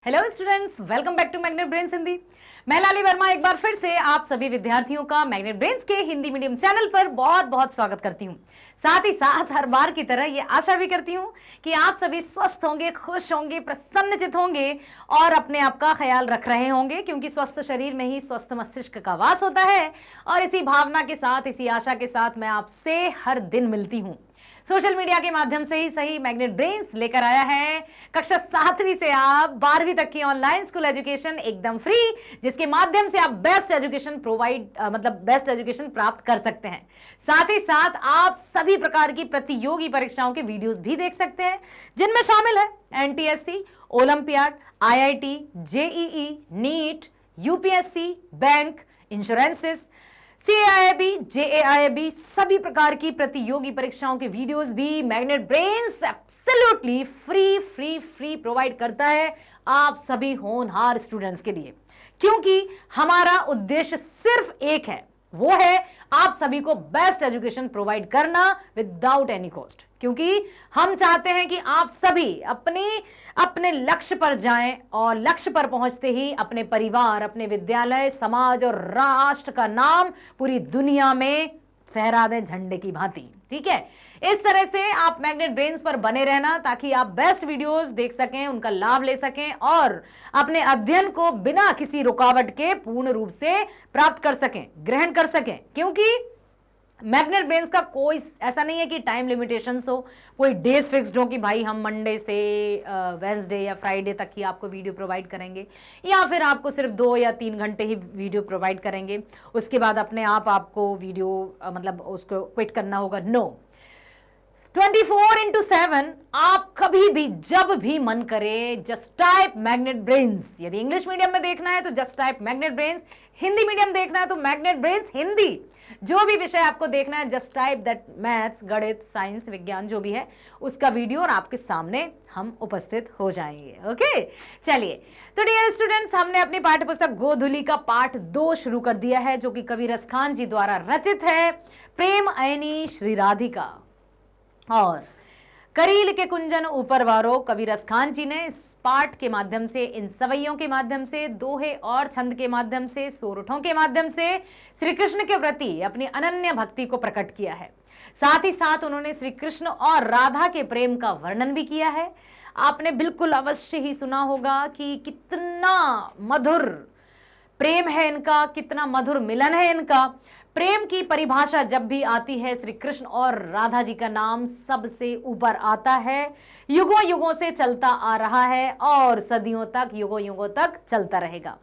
Hello students, welcome back to magnet brains Hindi. मैं लाली वर्मा एक बार फिर से आप सभी विद्यार्थियों का मैग्नेट ब्रेन्स के हिंदी मीडियम चैनल पर बहुत बहुत स्वागत करती हूं। साथ ही साथ हर बार की तरह ये आशा भी करती हूं कि आप सभी स्वस्थ होंगे, खुश होंगे, प्रसन्नचित होंगे और अपने आप का ख्याल रख रहे होंगे, क्योंकि स्वस्थ शरीर में ही स्वस्थ मस्तिष्क का वास होता है। और इसी भावना के साथ, इसी आशा के साथ मैं आपसे हर दिन मिलती हूं। सोशल मीडिया के माध्यम से ही सही, मैग्नेट ब्रेन्स लेकर आया है कक्षा 7वीं से आप 12वीं तक की ऑनलाइन स्कूल एजुकेशन एकदम फ्री, जिसके माध्यम से आप बेस्ट एजुकेशन बेस्ट एजुकेशन प्राप्त कर सकते हैं। साथ ही साथ आप सभी प्रकार की प्रतियोगी परीक्षाओं के वीडियोस भी देख सकते हैं, जिनमें शामिल है NTSC, Olympiad, IIT, JEE, NEET, UPSC, bank, insurances, CAIIB, JAIIB, सभी प्रकार की प्रतियोगी परीक्षाओं के वीडियोस भी magnet brains absolutely free provide करता है आप सभी होनहार स्टूडेंट्स के लिए। क्योंकि हमारा उद्देश्य सिर्फ एक है, वो है आप सभी को बेस्ट एजुकेशन प्रोवाइड करना विदाउट एनी कॉस्ट। क्योंकि हम चाहते हैं कि आप सभी अपने लक्ष्य पर जाएं और लक्ष्य पर पहुंचते ही अपने परिवार, अपने विद्यालय, समाज और राष्ट्र का नाम पूरी दुनिया में फहरा दें झंडे की भांति। ठीक है, इस तरह से आप मैग्नेट ब्रेन्स पर बने रहना, ताकि आप बेस्ट वीडियोस देख सकें, उनका लाभ ले सकें और अपने अध्ययन को बिना किसी रुकावट के पूर्ण रूप से प्राप्त कर सकें, ग्रहण कर सकें। क्योंकि मैग्नेट ब्रेन्स का कोई ऐसा नहीं है कि टाइम लिमिटेशंस हो, कोई डेज फिक्स्ड हो कि भाई हम मंडे से वेंसडे या फ्राइडे तक ही आपको वीडियो प्रोवाइड करेंगे, या फिर आपको सिर्फ 2 या 3 घंटे ही वीडियो प्रोवाइड करेंगे, उसके बाद अपने आप आपको वीडियो उसको क्विट करना होगा। नो, 24/7 आप कभी भी जब भी मन करे जस्ट टाइप मैग्नेट ब्रेन्स। यदि इंग्लिश मीडियम में देखना है तो just type magnet brains, Hindi medium देखना है तो मैग्नेट ब्रेन्स हिंदी। जो भी विषय आपको देखना है जस्ट टाइप दैट, मैथ्स, गणित, साइंस, विज्ञान जो भी है उसका वीडियो और आपके सामने हम उपस्थित हो जाएंगे। ओके, चलिए तो डियर स्टूडेंट्स, हमने अपनी पाठ्य पुस्तक गोधूली का पाठ 2 शुरू कर दिया है, जो कि कवि रसखान जी द्वारा रचित है। प्रेम अयनी श्री राधिका और करील के कुंजन ऊपर वारो, कवि रसखान जी ने इस पाठ के माध्यम से, इन सवैयों के माध्यम से, दोहे और छंद के माध्यम से, सोरठों के माध्यम से श्री कृष्ण के प्रति अपनी अनन्य भक्ति को प्रकट किया है। साथ ही साथ उन्होंने श्री कृष्ण और राधा के प्रेम का वर्णन भी किया है। आपने बिल्कुल अवश्य ही सुना होगा कि कितना मधुर प्रेम है इनका, कितना मधुर मिलन है इनका। प्रेम की परिभाषा जब भी आती है, श्री कृष्ण और राधा जी का नाम सबसे ऊपर आता है। युगों युगों से चलता आ रहा है और सदियों तक, युगों युगों तक चलता रहेगा।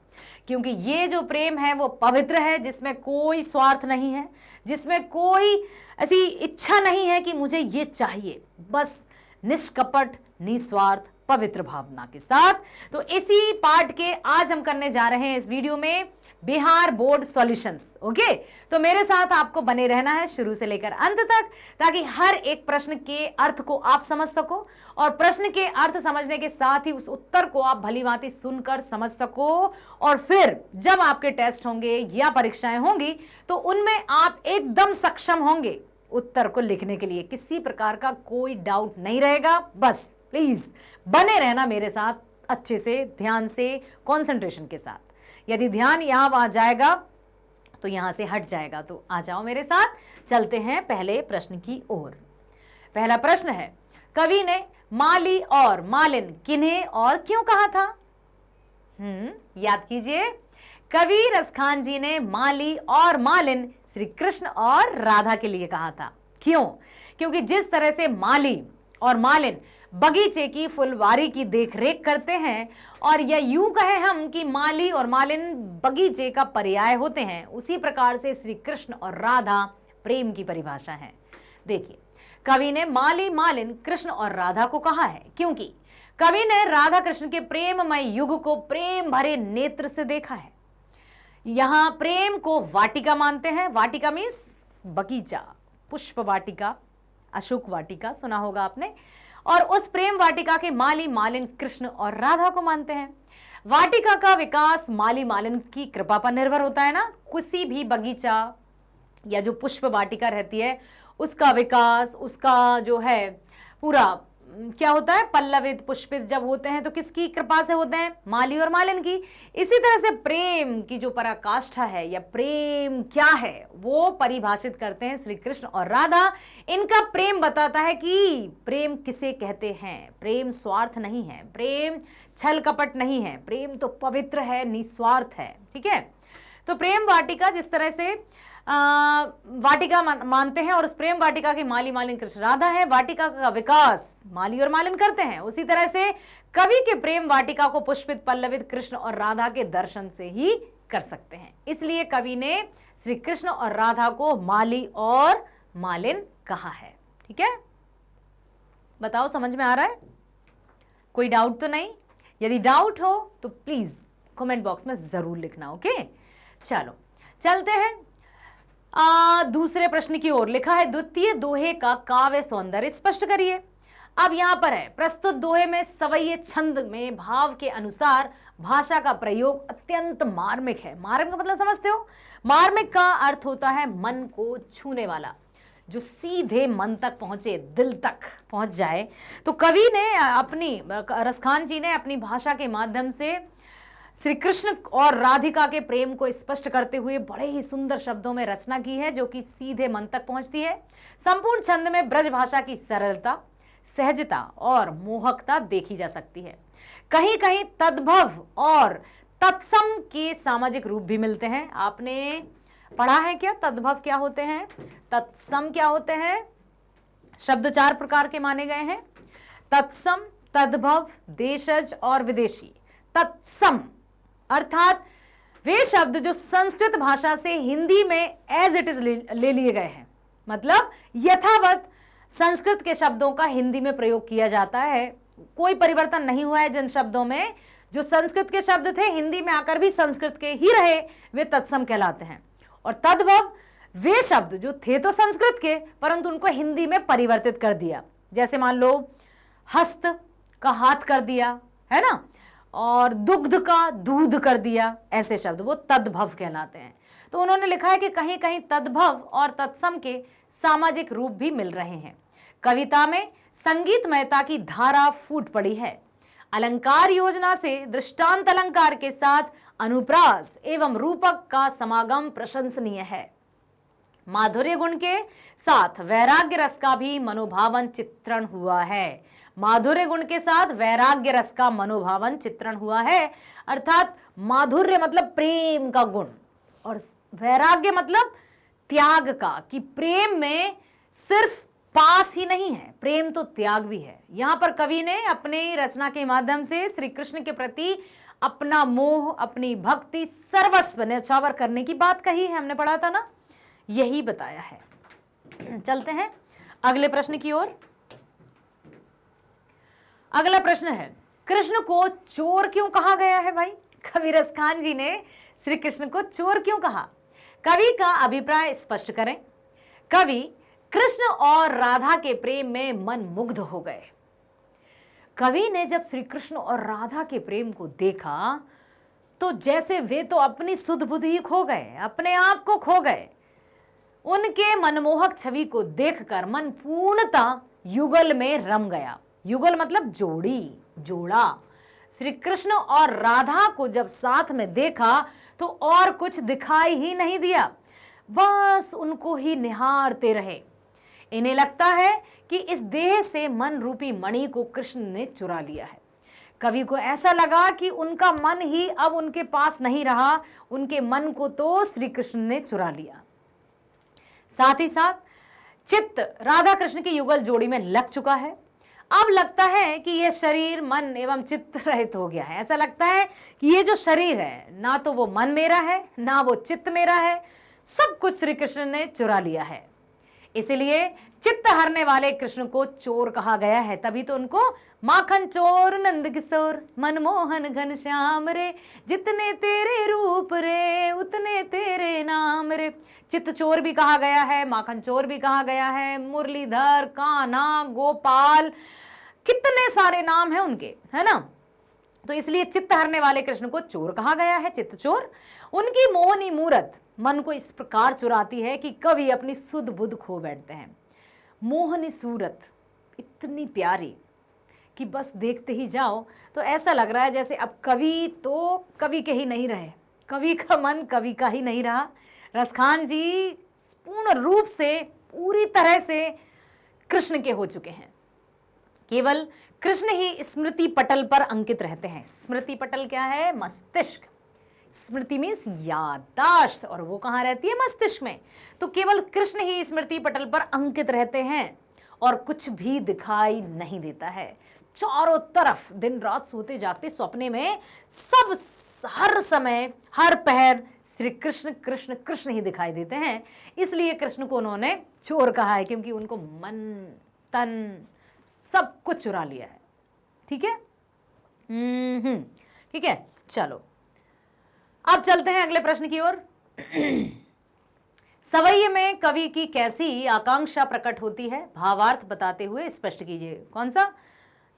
क्योंकि ये जो प्रेम है वो पवित्र है, जिसमें कोई स्वार्थ नहीं है, जिसमें कोई ऐसी इच्छा नहीं है कि मुझे ये चाहिए, बस निष्कपट, निस्वार्थ, पवित्र भावना के साथ। तो इसी पाठ के आज हम करने जा रहे हैं इस वीडियो में बिहार बोर्ड सॉल्यूशंस। ओके, तो मेरे साथ आपको बने रहना है शुरू से लेकर अंत तक, ताकि हर एक प्रश्न के अर्थ को आप समझ सको और प्रश्न के अर्थ समझने के साथ ही उस उत्तर को आप भलीभांति सुनकर समझ सको। और फिर जब आपके टेस्ट होंगे या परीक्षाएं होंगी तो उनमें आप एकदम सक्षम होंगे उत्तर को लिखने के लिए, किसी प्रकार का कोई डाउट नहीं रहेगा। बस प्लीज बने रहना मेरे साथ अच्छे से, ध्यान से, कंसंट्रेशन के साथ। यदि ध्यान यहां आ जाएगा तो यहां से हट जाएगा, तो आ जाओ मेरे साथ। चलते हैं पहले प्रश्न की ओर। पहला प्रश्न है, कवि ने माली और मालिन किन्हें और क्यों कहा था? याद कीजिए, कवि रसखान जी ने माली और मालिन श्री कृष्ण और राधा के लिए कहा था। क्यों? क्योंकि जिस तरह से माली और मालिन बगीचे की फुलवारी की देखरेख करते हैं, और या यूं कहें हम कि माली और मालिन बगीचे का पर्याय होते हैं, उसी प्रकार से श्री कृष्ण और राधा प्रेम की परिभाषा है। देखिए, कवि ने माली, मालिन, कृष्ण और राधा को कहा है क्योंकि कवि ने राधा कृष्ण के प्रेममय युग को प्रेम भरे नेत्र से देखा है। यहां प्रेम को वाटिका मानते हैं। वाटिका मीन्स बगीचा, पुष्प वाटिका, अशोक वाटिका सुना होगा आपने। और उस प्रेम वाटिका के माली, मालिन, कृष्ण और राधा को मानते हैं। वाटिका का विकास माली, मालिन की कृपा पर निर्भर होता है ना। किसी भी बगीचा या जो पुष्प वाटिका रहती है उसका विकास, उसका जो है पूरा क्या होता है, पल्लवित पुष्पित जब होते हैं तो किसकी कृपा से होते हैं, माली और मालिन की। इसी तरह से प्रेम की जो पराकाष्ठा है या प्रेम क्या है वो परिभाषित करते हैं श्री कृष्ण और राधा। इनका प्रेम बताता है कि प्रेम किसे कहते हैं। प्रेम स्वार्थ नहीं है, प्रेम छल कपट नहीं है, प्रेम तो पवित्र है, निस्वार्थ है। ठीक है, तो प्रेम वाटिका जिस तरह से वाटिका मानते हैं और उस प्रेम वाटिका के माली मालिन कृष्ण राधा है, वाटिका का विकास माली और मालिन करते हैं। उसी तरह से कवि के प्रेम वाटिका को पुष्पित पल्लवित कृष्ण और राधा के दर्शन से ही कर सकते हैं। इसलिए कवि ने श्री कृष्ण और राधा को माली और मालिन कहा है। ठीक है, बताओ समझ में आ रहा है, कोई डाउट तो नहीं? यदि डाउट हो तो प्लीज कमेंट बॉक्स में जरूर लिखना। ओके, चलो चलते हैं दूसरे प्रश्न की ओर। लिखा है द्वितीय दोहे का काव्य सौंदर्य स्पष्ट करिए। अब यहां पर है, प्रस्तुत दोहे में सवैये छंद में भाव के अनुसार भाषा का प्रयोग अत्यंत मार्मिक है। मार्मिक का मतलब समझते हो? मार्मिक का अर्थ होता है मन को छूने वाला, जो सीधे मन तक पहुंचे, दिल तक पहुंच जाए। तो कवि ने अपनी, रसखान जी ने अपनी भाषा के माध्यम से श्री कृष्ण और राधिका के प्रेम को स्पष्ट करते हुए बड़े ही सुंदर शब्दों में रचना की है, जो कि सीधे मन तक पहुंचती है। संपूर्ण छंद में ब्रज भाषा की सरलता, सहजता और मोहकता देखी जा सकती है। कहीं कहीं तद्भव और तत्सम के सामाजिक रूप भी मिलते हैं। आपने पढ़ा है क्या तद्भव क्या होते हैं, तत्सम क्या होते हैं? शब्द 4 प्रकार के माने गए हैं, तत्सम, तद्भव, देशज और विदेशी। तत्सम अर्थात वे शब्द जो संस्कृत भाषा से हिंदी में एज इट इज ले लिए गए हैं, मतलब यथावत संस्कृत के शब्दों का हिंदी में प्रयोग किया जाता है, कोई परिवर्तन नहीं हुआ है जिन शब्दों में। जो संस्कृत के शब्द थे हिंदी में आकर भी संस्कृत के ही रहे, वे तत्सम कहलाते हैं। और तद्भव वे शब्द जो थे तो संस्कृत के, परंतु उनको हिंदी में परिवर्तित कर दिया। जैसे मान लो हस्त का हाथ कर दिया, है ना, और दुग्ध का दूध कर दिया, ऐसे शब्द वो तद्भव कहलाते हैं। तो उन्होंने लिखा है कि कहीं कहीं तद्भव और तत्सम के सामाजिक रूप भी मिल रहे हैं। कविता में संगीतमयता की धारा फूट पड़ी है। अलंकार योजना से दृष्टांत अलंकार के साथ अनुप्रास एवं रूपक का समागम प्रशंसनीय है। माधुर्य गुण के साथ वैराग्य रस का भी मनोभावन चित्रण हुआ है। माधुर्य गुण के साथ वैराग्य रस का मनोभावन चित्रण हुआ है, अर्थात माधुर्य मतलब प्रेम का गुण और वैराग्य मतलब त्याग का, कि प्रेम में सिर्फ पास ही नहीं है, प्रेम तो त्याग भी है। यहां पर कवि ने अपनी रचना के माध्यम से श्री कृष्ण के प्रति अपना मोह, अपनी भक्ति, सर्वस्व न्यौछावर करने की बात कही है। हमने पढ़ा था ना, यही बताया है। चलते हैं अगले प्रश्न की ओर। अगला प्रश्न है, कृष्ण को चोर क्यों कहा गया है? भाई कवि रसखान जी ने श्री कृष्ण को चोर क्यों कहा? कवि का अभिप्राय स्पष्ट करें। कवि कृष्ण और राधा के प्रेम में मन मुग्ध हो गए। कवि ने जब श्री कृष्ण और राधा के प्रेम को देखा तो जैसे वे तो अपनी सुध बुध ही खो गए, अपने आप को खो गए। उनके मनमोहक छवि को देखकर मन पूर्णतः युगल में रम गया। युगल मतलब जोड़ी, जोड़ा। श्री कृष्ण और राधा को जब साथ में देखा तो और कुछ दिखाई ही नहीं दिया, बस उनको ही निहारते रहे। इन्हें लगता है कि इस देह से मन रूपी मणि को कृष्ण ने चुरा लिया है। कवि को ऐसा लगा कि उनका मन ही अब उनके पास नहीं रहा, उनके मन को तो श्री कृष्ण ने चुरा लिया। साथ ही साथ चित्त राधा कृष्ण की युगल जोड़ी में लग चुका है। अब लगता है कि यह शरीर मन एवं चित्त रहित हो गया है। ऐसा लगता है कि ये जो शरीर है, ना तो वो मन मेरा है, ना वो चित्त मेरा है, सब कुछ श्री कृष्ण ने चुरा लिया है। इसलिए चित्त हरने वाले कृष्ण को चोर कहा गया है। तभी तो उनको माखन चोर नंद किशोर मनमोहन घन श्याम रे, जितने तेरे रूप रे उतने तेरे नाम रे। चित्त चोर भी कहा गया है, माखन चोर भी कहा गया है, मुरलीधर, कान्हा, गोपाल, कितने सारे नाम हैं उनके, है ना। तो इसलिए चित्त हरने वाले कृष्ण को चोर कहा गया है, चित्त चोर। उनकी मोहनी मूरत मन को इस प्रकार चुराती है कि कवि अपनी सुध बुध खो बैठते हैं। मोहनी सूरत इतनी प्यारी, कि बस देखते ही जाओ। तो ऐसा लग रहा है जैसे अब कवि तो कवि के ही नहीं रहे, कवि का मन कवि का ही नहीं रहा। रसखान जी पूर्ण रूप से, पूरी तरह से कृष्ण के हो चुके हैं। केवल कृष्ण ही स्मृति पटल पर अंकित रहते हैं। स्मृति पटल क्या है? मस्तिष्क। स्मृति मीन्स याददाश्त, और वो कहाँ रहती है? मस्तिष्क में। तो केवल कृष्ण ही स्मृति पटल पर अंकित रहते हैं और कुछ भी दिखाई नहीं देता है। चारों तरफ दिन रात सोते जागते सपने में सब, हर समय, हर पहर श्री कृष्ण कृष्ण कृष्ण ही दिखाई देते हैं। इसलिए कृष्ण को उन्होंने चोर कहा है, क्योंकि उनको मन तन सब कुछ चुरा लिया है। ठीक है, ठीक है, चलो अब चलते हैं अगले प्रश्न की ओर। सवैये में कवि की कैसी आकांक्षा प्रकट होती है? भावार्थ बताते हुए स्पष्ट कीजिए। कौन सा?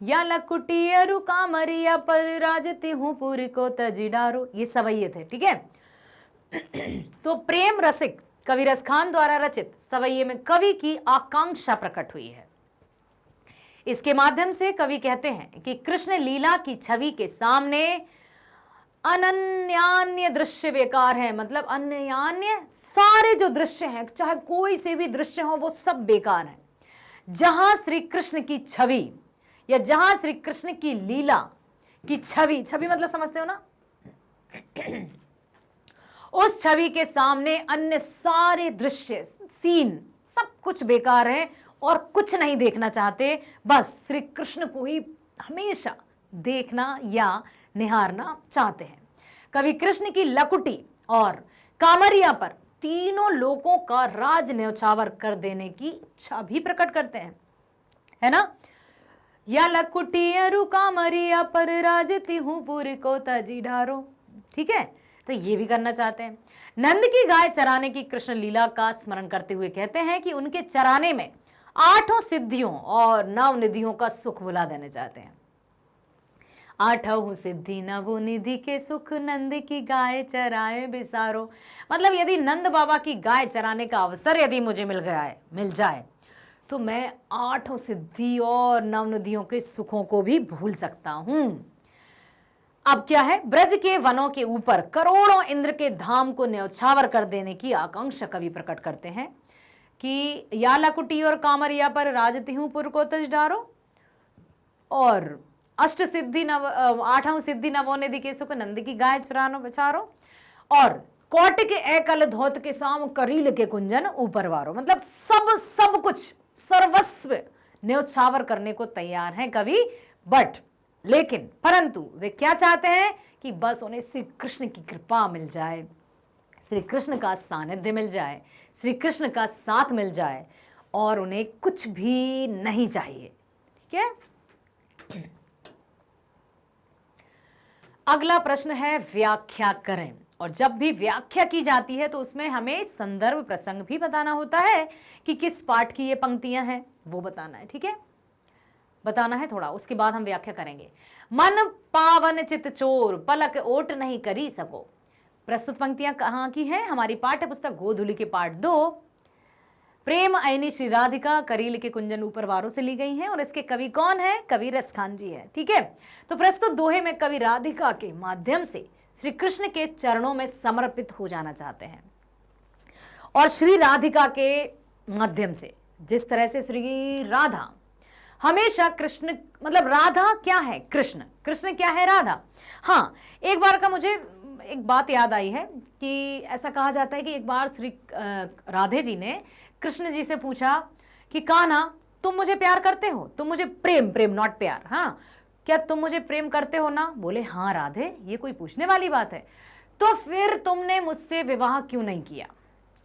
या लकुटी अरु कामरिया पर राजती हूं पूरी को तजिडारो, ये सवैये थे। ठीक है, तो प्रेम रसिक कवि रसखान द्वारा रचित सवैये में कवि की आकांक्षा प्रकट हुई है। इसके माध्यम से कवि कहते हैं कि कृष्ण लीला की छवि के सामने अनन्यान्य दृश्य बेकार है। मतलब अन्यान्य सारे जो दृश्य हैं, चाहे कोई से भी दृश्य हो, वो सब बेकार है। जहां श्री कृष्ण की छवि या जहां श्री कृष्ण की लीला की छवि, छवि मतलब समझते हो ना, उस छवि के सामने अन्य सारे दृश्य, सीन, सब कुछ बेकार है और कुछ नहीं देखना चाहते। बस श्री कृष्ण को ही हमेशा देखना या निहारना चाहते हैं। कवि कृष्ण की लकुटी और कामरिया पर तीनों लोगों का राज न्यौछावर कर देने की इच्छा भी प्रकट करते हैं, है ना? या लकुटी अरु कामरिया पर राजती हूं पूरी को तजिडारो। ठीक है, तो ये भी करना चाहते हैं। नंद की गाय चराने की कृष्ण लीला का स्मरण करते हुए कहते हैं कि उनके चराने में 8 सिद्धियों और 9 निधियों का सुख बुला देना चाहते हैं। 8 सिद्धि नवो निधि के सुख नंद की गाय चराए बिसारो। मतलब यदि नंद बाबा की गाय चराने का अवसर यदि मुझे मिल जाए तो मैं 8 सिद्धि और 9 निधियों के सुखों को भी भूल सकता हूं। अब क्या है? ब्रज के वनों के ऊपर करोड़ों इंद्र के धाम को न्यौछावर कर देने की आकांक्षा कवि प्रकट करते हैं कि या लकुटी और कामरिया पर राजती हूं पुर को तजडारो, और 8 सिद्धि नवोनिधि के सुख नंद की गाय चरानो बचारो, और कोट के एकल धोत के साम करील के कुंजन ऊपर वारो। मतलब सब कुछ, सर्वस्व न्यौछावर करने को तैयार हैं कवि, लेकिन परंतु वे क्या चाहते हैं कि बस उन्हें श्री कृष्ण की कृपा मिल जाए, श्री कृष्ण का सानिध्य मिल जाए, श्री कृष्ण का साथ मिल जाए, और उन्हें कुछ भी नहीं चाहिए। ठीक है, अगला प्रश्न है व्याख्या करें। और जब भी व्याख्या की जाती है तो उसमें हमें संदर्भ प्रसंग भी बताना होता है कि किस पाठ की ये पंक्तियां हैं, वो बताना है। ठीक है, बताना है थोड़ा, उसके बाद हम व्याख्या करेंगे। मन पावन चित चोर पलक ओट नहीं करी सको। प्रस्तुत पंक्तियां कहाँ की हैं? हमारी पाठ्य पुस्तक गोधूली के पाठ 2 प्रेम ऐनी श्री राधिका करील के कुंजन ऊपर वारों से ली गई हैं, और इसके कवि कौन है? कवि रसखान जी है। ठीक है, तो प्रस्तुत दोहे में कवि राधिका के माध्यम से श्री कृष्ण के चरणों में समर्पित हो जाना चाहते हैं, और श्री राधिका के माध्यम से, जिस तरह से श्री राधा हमेशा कृष्ण, मतलब राधा क्या है? कृष्ण, कृष्ण क्या है? राधा। हाँ, एक बार का मुझे एक बात याद आई है कि ऐसा कहा जाता है कि एक बार श्री राधे जी ने कृष्ण जी से पूछा कि कान्हा तुम मुझे प्यार करते हो? तुम मुझे प्रेम नॉट प्यार, हाँ, क्या तुम मुझे प्रेम करते हो ना? बोले हाँ राधे, ये कोई पूछने वाली बात है, तो फिर तुमने मुझसे विवाह क्यों नहीं किया?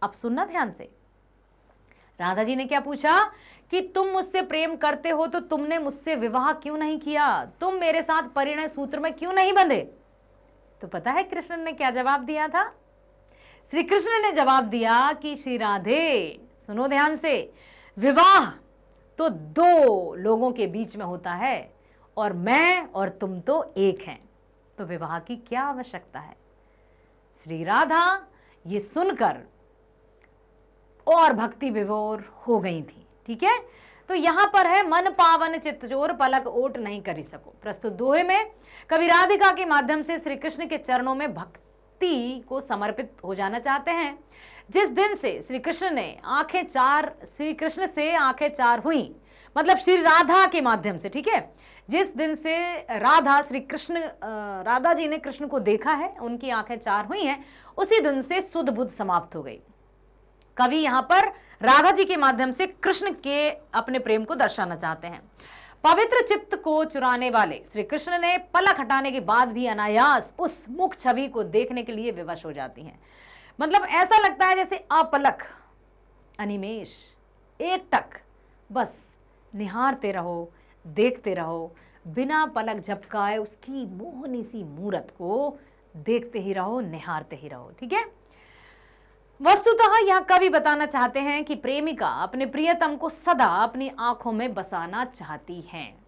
अब सुनना ध्यान से, राधा जी ने क्या पूछा कि तुम मुझसे प्रेम करते हो तो तुमने मुझसे विवाह क्यों नहीं किया? तुम मेरे साथ परिणय सूत्र में क्यों नहीं बंधे? तो पता है कृष्ण ने क्या जवाब दिया था? श्री कृष्ण ने जवाब दिया कि श्री राधे सुनो ध्यान से, विवाह तो 2 लोगों के बीच में होता है, और मैं और तुम तो एक हैं, तो विवाह की क्या आवश्यकता है? श्री राधा ये सुनकर और भक्ति विभोर हो गई थी। ठीक है, तो यहां पर है मन पावन चित्त जोर पलक ओट नहीं करी सको। प्रस्तुत दोहे में कवि राधिका के माध्यम से श्री कृष्ण के चरणों में भक्ति को समर्पित हो जाना चाहते हैं। जिस दिन से श्री कृष्ण से आंखें चार हुई, मतलब श्री राधा के माध्यम से, ठीक है, जिस दिन से राधा जी ने कृष्ण को देखा है, उनकी आंखें चार हुई हैं, उसी दिन से सुध बुध समाप्त हो गई। कवि यहां पर राधा जी के माध्यम से कृष्ण के अपने प्रेम को दर्शाना चाहते हैं। पवित्र चित्त को चुराने वाले श्री कृष्ण ने पलक हटाने के बाद भी अनायास उस मुख छवि को देखने के लिए विवश हो जाती हैं। मतलब ऐसा लगता है जैसे अपलक अनिमेष एकटक बस निहारते रहो, देखते रहो, बिना पलक झपकाए उसकी मोहनी सी मूरत को देखते ही रहो, निहारते ही रहो। ठीक है, वस्तुतः यह कवि बताना चाहते हैं कि प्रेमिका अपने प्रियतम को सदा अपनी आंखों में बसाना चाहती हैं।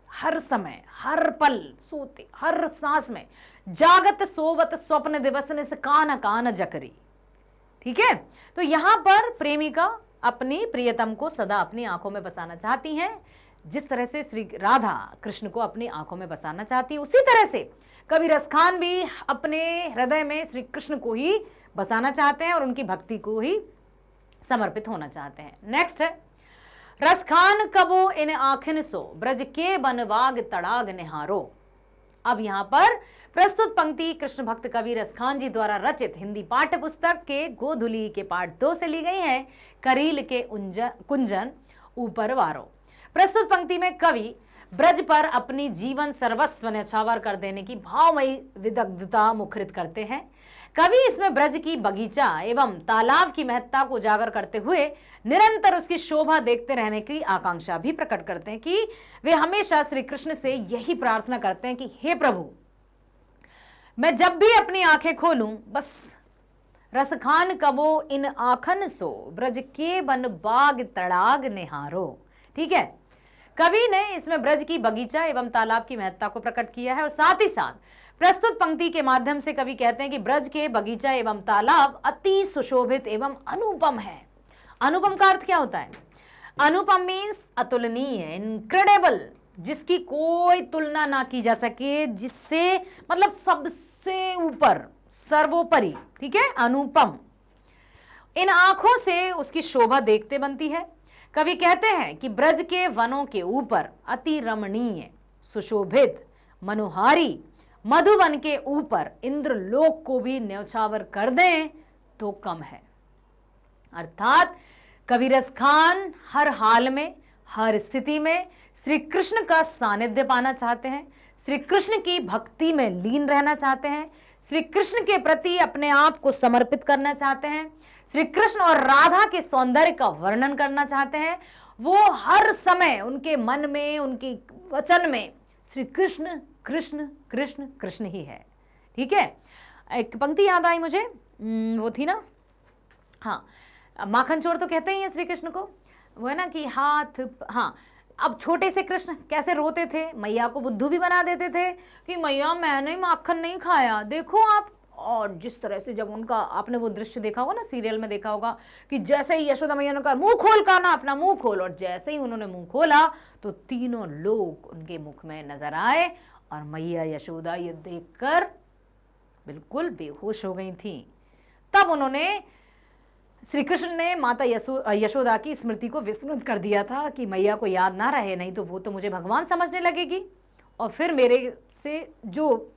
हर समय, हर पल, सोते हर सांस में जागत सोवत स्वप्न दिवसने से कान कान जकरी। ठीक है, तो यहां पर प्रेमिका अपनी प्रियतम को सदा अपनी आंखों में बसाना चाहती हैं। जिस तरह से श्री राधा कृष्ण को अपनी आंखों में बसाना चाहती है, उसी तरह से कवि रसखान भी अपने हृदय में श्री कृष्ण को ही बसाना चाहते हैं और उनकी भक्ति को ही समर्पित होना चाहते हैं। नेक्स्ट है, रसखान कबो इन आखिन सो ब्रज के बनवाग तड़ाग निहारो। अब यहां पर प्रस्तुत पंक्ति कृष्ण भक्त कवि रसखान जी द्वारा रचित हिंदी पाठ्य पुस्तक के गोधुली के पाठ 2 से ली गई है। करील के कुंजन ऊपर वारो। प्रस्तुत पंक्ति में कवि ब्रज पर अपनी जीवन सर्वस्व न्यौछावर कर देने की भावमयी विदग्धता मुखरित करते हैं। कवि इसमें ब्रज की बगीचा एवं तालाब की महत्ता को उजागर करते हुए निरंतर उसकी शोभा देखते रहने की आकांक्षा भी प्रकट करते हैं कि वे हमेशा श्री कृष्ण से यही प्रार्थना करते हैं कि हे प्रभु, मैं जब भी अपनी आंखें खोलूं बस रसखान कबो इन आखन सो ब्रज के बन बाग तड़ाग निहारो। ठीक है, कवि ने इसमें ब्रज की बगीचा एवं तालाब की महत्ता को प्रकट किया है और साथ ही साथ प्रस्तुत पंक्ति के माध्यम से कवि कहते हैं कि ब्रज के बगीचा एवं तालाब अति सुशोभित एवं अनुपम है। अनुपम का अर्थ क्या होता है? अनुपम मीन्स अतुलनीय, इनक्रेडिबल, जिसकी कोई तुलना ना की जा सके, जिससे मतलब सबसे ऊपर, सर्वोपरि। ठीक है, अनुपम। इन आंखों से उसकी शोभा देखते बनती है। कवि कहते हैं कि ब्रज के वनों के ऊपर अति रमणीय, सुशोभित, मनोहारी मधुवन के ऊपर इंद्रलोक को भी न्यौछावर कर दें तो कम है। अर्थात कवि रसखान हर हाल में, हर स्थिति में श्री कृष्ण का सानिध्य पाना चाहते हैं, श्री कृष्ण की भक्ति में लीन रहना चाहते हैं, श्री कृष्ण के प्रति अपने आप को समर्पित करना चाहते हैं, श्री कृष्ण और राधा के सौंदर्य का वर्णन करना चाहते हैं। वो हर समय उनके मन में, उनके वचन में श्री कृष्ण कृष्ण कृष्ण कृष्ण ही है। ठीक है, एक पंक्ति याद आई मुझे, वो थी ना, हाँ, माखन चोर तो कहते ही हैं श्री कृष्ण को, वो है ना कि हाथ, हाँ, अब छोटे से कृष्ण कैसे रोते थे, मैया को बुद्धू भी बना देते थे कि मैया मैंने माखन नहीं खाया, देखो आप। और जिस तरह से जब उनका, आपने वो दृश्य देखा होगा ना, सीरियल में देखा होगा कि जैसे ही यशोदा मैया ने कहा मुंह खोल का ना, अपना मुंह खोल, और जैसे ही उन्होंने मुंह खोला तो तीनों लोग उनके मुख में नजर आए और मैया यशोदा ये देखकर बिल्कुल बेहोश हो गई थी। तब उन्होंने, श्री कृष्ण ने माता यशोदा की स्मृति को विस्मृत कर दिया था कि मैया को याद ना रहे, नहीं तो वो तो मुझे भगवान समझने लगेगी और फिर मेरे से जो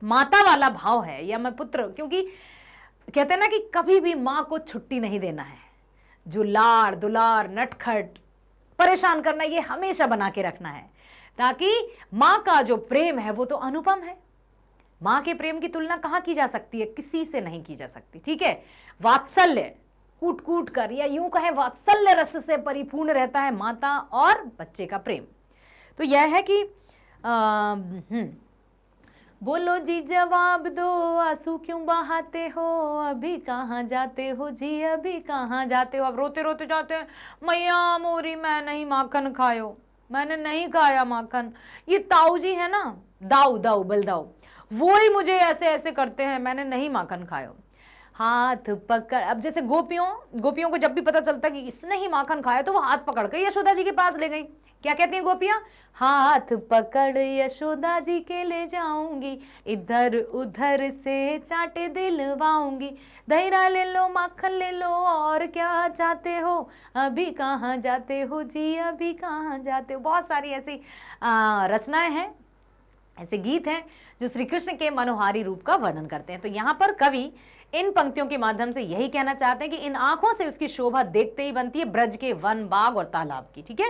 माता वाला भाव है, या मैं पुत्र, क्योंकि कहते हैं ना कि कभी भी माँ को छुट्टी नहीं देना है, जो लाड़ दुलार नटखट परेशान करना, ये हमेशा बना के रखना है, ताकि माँ का जो प्रेम है वो तो अनुपम है। माँ के प्रेम की तुलना कहाँ की जा सकती है? किसी से नहीं की जा सकती। ठीक है, वात्सल्य कूट कूट कर, या यूं कहें वात्सल्य रस से परिपूर्ण रहता है माता और बच्चे का प्रेम। तो यह है कि बोलो जी जवाब दो, आंसू क्यों बहाते हो, अभी कहाँ जाते हो जी, अभी कहाँ जाते हो। अब रोते रोते जाते हैं, मैया मोरी मैं नहीं माखन खायो, मैंने नहीं खाया माखन। ये ताऊ जी है ना, दाऊ दाऊ बलदाऊ, वो ही मुझे ऐसे ऐसे करते हैं, मैंने नहीं माखन खायो। हाथ पकड़, अब जैसे गोपियों को जब भी पता चलता कि इसने ही माखन खाया तो वो हाथ पकड़ कर यशोदा जी के पास ले गई। क्या कहती हैं गोपियां? हाथ पकड़ यशोदा जी के ले जाऊंगी, इधर उधर से चाटे दिलवाऊंगी, दहीरा ले लो माखन ले लो और क्या चाहते हो, अभी कहाँ जाते हो जी अभी कहाँ जाते हो। बहुत सारी ऐसी रचनाएं हैं, ऐसे गीत हैं जो श्री कृष्ण के मनोहारी रूप का वर्णन करते हैं। तो यहाँ पर कवि इन पंक्तियों के माध्यम से यही कहना चाहते हैं कि इन आंखों से उसकी शोभा देखते ही बनती है ब्रज के वन बाग और तालाब की। ठीक है,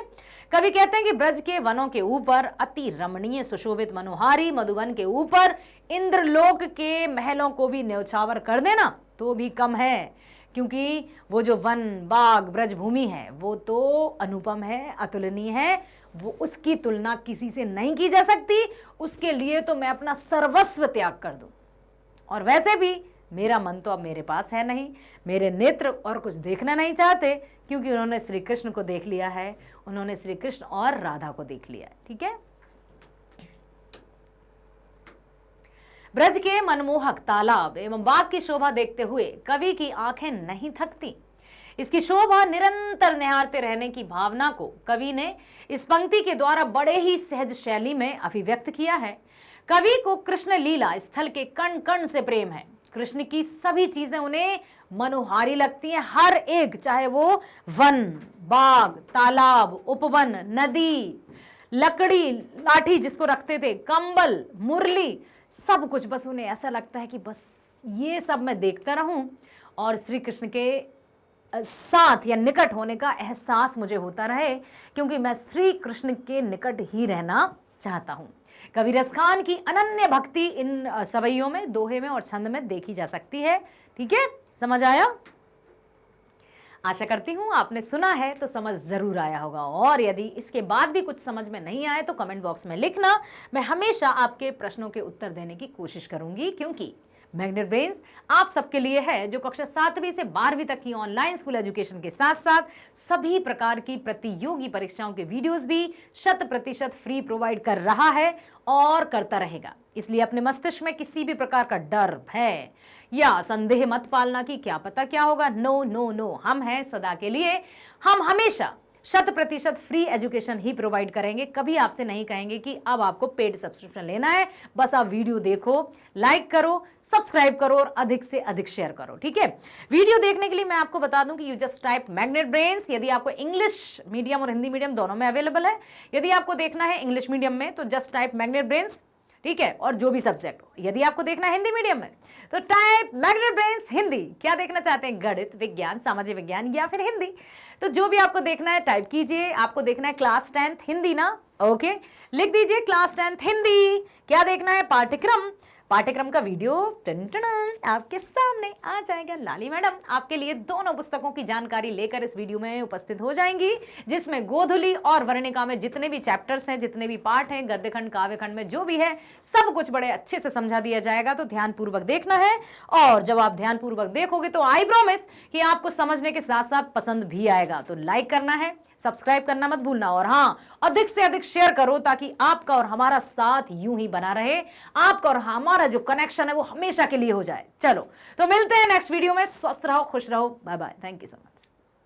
कवि कहते हैं कि ब्रज के वनों के ऊपर अति रमणीय सुशोभित मनोहारी मधुवन के ऊपर इंद्रलोक के महलों को भी न्यौछावर कर देना तो भी कम है, क्योंकि वो जो वन बाग ब्रज भूमि है वो तो अनुपम है, अतुलनीय है, वो उसकी तुलना किसी से नहीं की जा सकती। उसके लिए तो मैं अपना सर्वस्व त्याग कर दूं। और वैसे भी मेरा मन तो अब मेरे पास है नहीं, मेरे नेत्र और कुछ देखना नहीं चाहते, क्योंकि उन्होंने श्री कृष्ण को देख लिया है, उन्होंने श्री कृष्ण और राधा को देख लिया है। ठीक है, ब्रज के मनमोहक तालाब एवं बाग की शोभा देखते हुए कवि की आंखें नहीं थकती। इसकी शोभा निरंतर निहारते रहने की भावना को कवि ने इस पंक्ति के द्वारा बड़े ही सहज शैली में अभिव्यक्त किया है। कवि को कृष्ण लीला स्थल के कण कण से प्रेम है। कृष्ण की सभी चीजें उन्हें मनोहारी लगती हैं, हर एक, चाहे वो वन बाग तालाब उपवन नदी लकड़ी लाठी जिसको रखते थे, कंबल मुरली, सब कुछ बस उन्हें ऐसा लगता है कि बस ये सब मैं देखता रहूं और श्री कृष्ण के साथ या निकट होने का एहसास मुझे होता रहे, क्योंकि मैं श्री कृष्ण के निकट ही रहना चाहता हूं। कवि रस खान की अनन्य भक्ति इन सवैयों में, दोहे में और छंद में देखी जा सकती है। ठीक है, समझ आया? आशा करती हूं आपने सुना है तो समझ जरूर आया होगा, और यदि इसके बाद भी कुछ समझ में नहीं आए तो कमेंट बॉक्स में लिखना। मैं हमेशा आपके प्रश्नों के उत्तर देने की कोशिश करूंगी, क्योंकि मैग्नेट ब्रेन्स आप सबके लिए है जो कक्षा 7वीं से 12वीं तक की ऑनलाइन स्कूल एजुकेशन के साथ साथ सभी प्रकार की प्रतियोगी परीक्षाओं के वीडियोस भी 100% फ्री प्रोवाइड कर रहा है और करता रहेगा। इसलिए अपने मस्तिष्क में किसी भी प्रकार का डर, भय या संदेह मत पालना कि क्या पता क्या होगा। नो नो नो, हम हैं सदा के लिए, हम हमेशा 100% फ्री एजुकेशन ही प्रोवाइड करेंगे। कभी आपसे नहीं कहेंगे कि अब आपको पेड सब्सक्रिप्शन लेना है। बस आप वीडियो देखो, लाइक करो, सब्सक्राइब करो और अधिक से अधिक शेयर करो। ठीक है, वीडियो देखने के लिए मैं आपको बता दूं कि you just type magnet brains. यदि आपको इंग्लिश मीडियम और हिंदी मीडियम दोनों में अवेलेबल है। यदि आपको देखना है इंग्लिश मीडियम में तो जस्ट टाइप मैग्नेट ब्रेन्स। ठीक है, और जो भी सब्जेक्ट हो। यदि आपको देखना है हिंदी मीडियम में तो टाइप मैग्नेट ब्रेन्स हिंदी। क्या देखना चाहते हैं? गणित, विज्ञान, सामाजिक विज्ञान या फिर हिंदी? तो जो भी आपको देखना है टाइप कीजिए। आपको देखना है क्लास 10th हिंदी ना? ओके, लिख दीजिए क्लास 10th हिंदी। क्या देखना है? पाठ्यक्रम का वीडियो आपके सामने आ जाएगा। लाली मैडम आपके लिए दोनों पुस्तकों की जानकारी लेकर इस वीडियो में उपस्थित हो जाएंगी, जिसमें गोधुली और वर्णिका में जितने भी चैप्टर्स हैं, जितने भी पाठ हैं, गद्यखंड काव्यखंड में जो भी है, सब कुछ बड़े अच्छे से समझा दिया जाएगा। तो ध्यानपूर्वक देखना है, और जब आप ध्यानपूर्वक देखोगे तो आई प्रॉमिस कि आपको समझने के साथ साथ पसंद भी आएगा। तो लाइक करना है, सब्सक्राइब करना मत भूलना, और हाँ, अधिक से अधिक शेयर करो ताकि आपका और हमारा साथ यूं ही बना रहे। आपका और हमारा जो कनेक्शन है वो हमेशा के लिए हो जाए। चलो, तो मिलते हैं नेक्स्ट वीडियो में। स्वस्थ रहो, खुश रहो, bye bye, thank you so much.